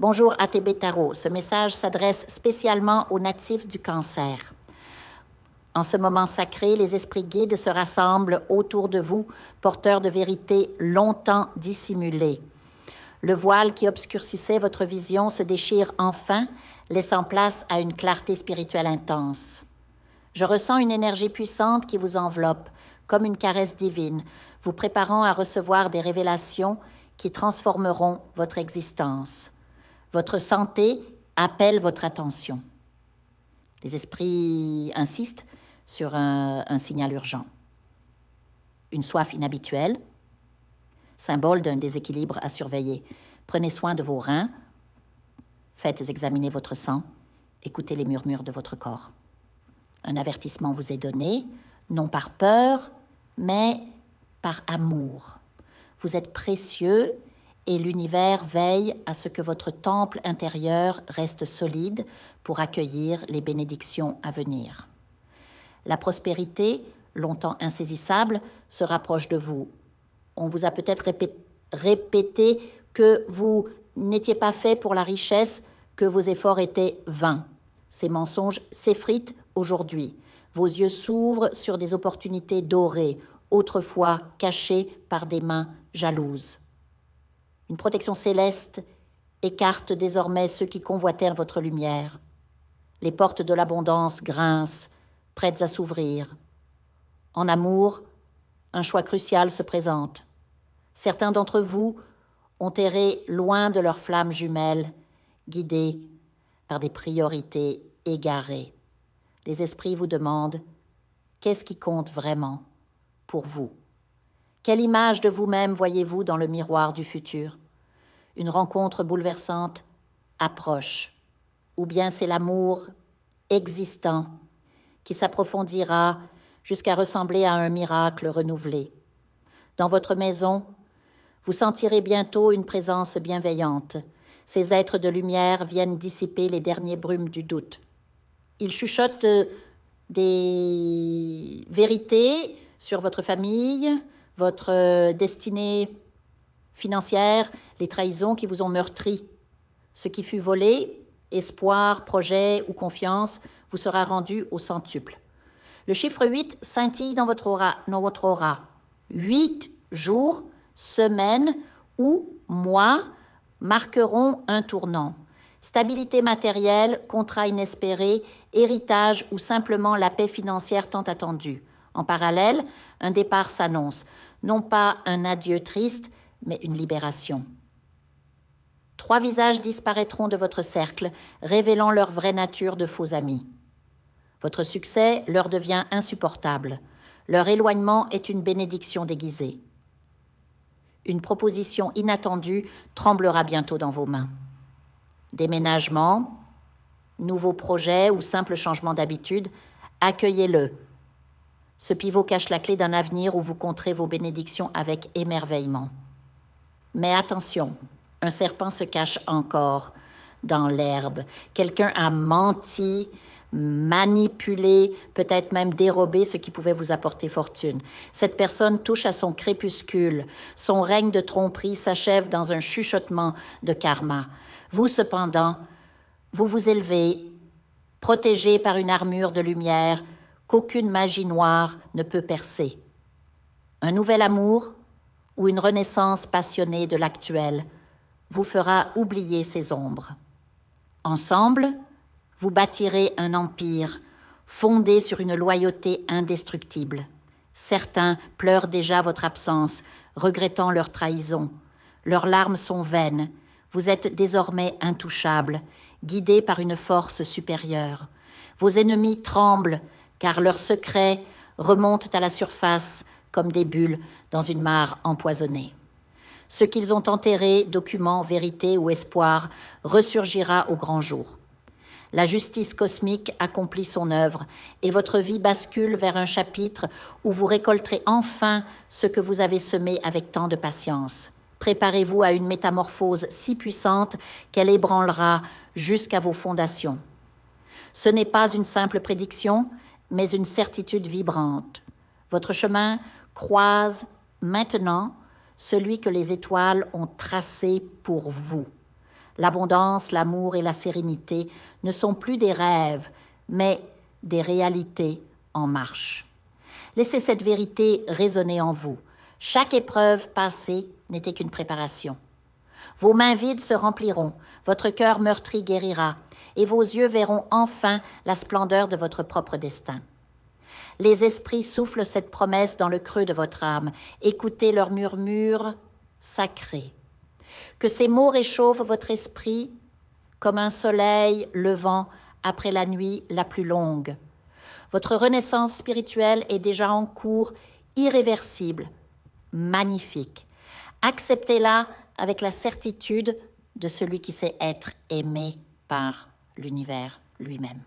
Bonjour ATB Tarot. Ce message s'adresse spécialement aux natifs du Cancer. En ce moment sacré, les esprits guides se rassemblent autour de vous, porteurs de vérités longtemps dissimulées. Le voile qui obscurcissait votre vision se déchire enfin, laissant place à une clarté spirituelle intense. Je ressens une énergie puissante qui vous enveloppe, comme une caresse divine, vous préparant à recevoir des révélations qui transformeront votre existence. Votre santé appelle votre attention. Les esprits insistent sur un signal urgent. Une soif inhabituelle, symbole d'un déséquilibre à surveiller. Prenez soin de vos reins, faites examiner votre sang, écoutez les murmures de votre corps. Un avertissement vous est donné, non par peur, mais par amour. Vous êtes précieux et l'univers veille à ce que votre temple intérieur reste solide pour accueillir les bénédictions à venir. La prospérité, longtemps insaisissable, se rapproche de vous. On vous a peut-être répété que vous n'étiez pas fait pour la richesse, que vos efforts étaient vains. Ces mensonges s'effritent aujourd'hui. Vos yeux s'ouvrent sur des opportunités dorées, autrefois cachées par des mains jalouses. Une protection céleste écarte désormais ceux qui convoitaient votre lumière. Les portes de l'abondance grincent, prêtes à s'ouvrir. En amour, un choix crucial se présente. Certains d'entre vous ont erré loin de leurs flammes jumelles, guidés par des priorités égarées. Les esprits vous demandent « Qu'est-ce qui compte vraiment pour vous ?» Quelle image de vous-même voyez-vous dans le miroir du futur? Une rencontre bouleversante approche, ou bien c'est l'amour existant qui s'approfondira jusqu'à ressembler à un miracle renouvelé. Dans votre maison, vous sentirez bientôt une présence bienveillante. Ces êtres de lumière viennent dissiper les derniers brumes du doute. Ils chuchotent des vérités sur votre famille, votre destinée financière, les trahisons qui vous ont meurtri. Ce qui fut volé, espoir, projet ou confiance, vous sera rendu au centuple. Le chiffre 8 scintille dans votre aura. 8 jours, semaines ou mois marqueront un tournant. Stabilité matérielle, contrat inespéré, héritage ou simplement la paix financière tant attendue. En parallèle, un départ s'annonce. Non pas un adieu triste, mais une libération. 3 visages disparaîtront de votre cercle, révélant leur vraie nature de faux amis. Votre succès leur devient insupportable. Leur éloignement est une bénédiction déguisée. Une proposition inattendue tremblera bientôt dans vos mains. Déménagement, nouveau projet ou simple changement d'habitude, accueillez-le. Ce pivot cache la clé d'un avenir où vous compterez vos bénédictions avec émerveillement. Mais attention, un serpent se cache encore dans l'herbe. Quelqu'un a menti, manipulé, peut-être même dérobé ce qui pouvait vous apporter fortune. Cette personne touche à son crépuscule. Son règne de tromperie s'achève dans un chuchotement de karma. Vous, cependant, vous vous élevez, protégé par une armure de lumière qu'aucune magie noire ne peut percer. Un nouvel amour ou une renaissance passionnée de l'actuel vous fera oublier ces ombres. Ensemble, vous bâtirez un empire fondé sur une loyauté indestructible. Certains pleurent déjà votre absence, regrettant leur trahison. Leurs larmes sont vaines. Vous êtes désormais intouchables, guidés par une force supérieure. Vos ennemis tremblent, car leurs secrets remontent à la surface comme des bulles dans une mare empoisonnée. Ce qu'ils ont enterré, documents, vérité ou espoir, ressurgira au grand jour. La justice cosmique accomplit son œuvre et votre vie bascule vers un chapitre où vous récolterez enfin ce que vous avez semé avec tant de patience. Préparez-vous à une métamorphose si puissante qu'elle ébranlera jusqu'à vos fondations. Ce n'est pas une simple prédiction, mais une certitude vibrante. Votre chemin croise maintenant celui que les étoiles ont tracé pour vous. L'abondance, l'amour et la sérénité ne sont plus des rêves, mais des réalités en marche. Laissez cette vérité résonner en vous. Chaque épreuve passée n'était qu'une préparation. Vos mains vides se rempliront, votre cœur meurtri guérira, et vos yeux verront enfin la splendeur de votre propre destin. Les esprits soufflent cette promesse dans le creux de votre âme. Écoutez leur murmure sacré. Que ces mots réchauffent votre esprit comme un soleil levant après la nuit la plus longue. Votre renaissance spirituelle est déjà en cours, irréversible, magnifique. Acceptez-la avec la certitude de celui qui sait être aimé par l'univers lui-même.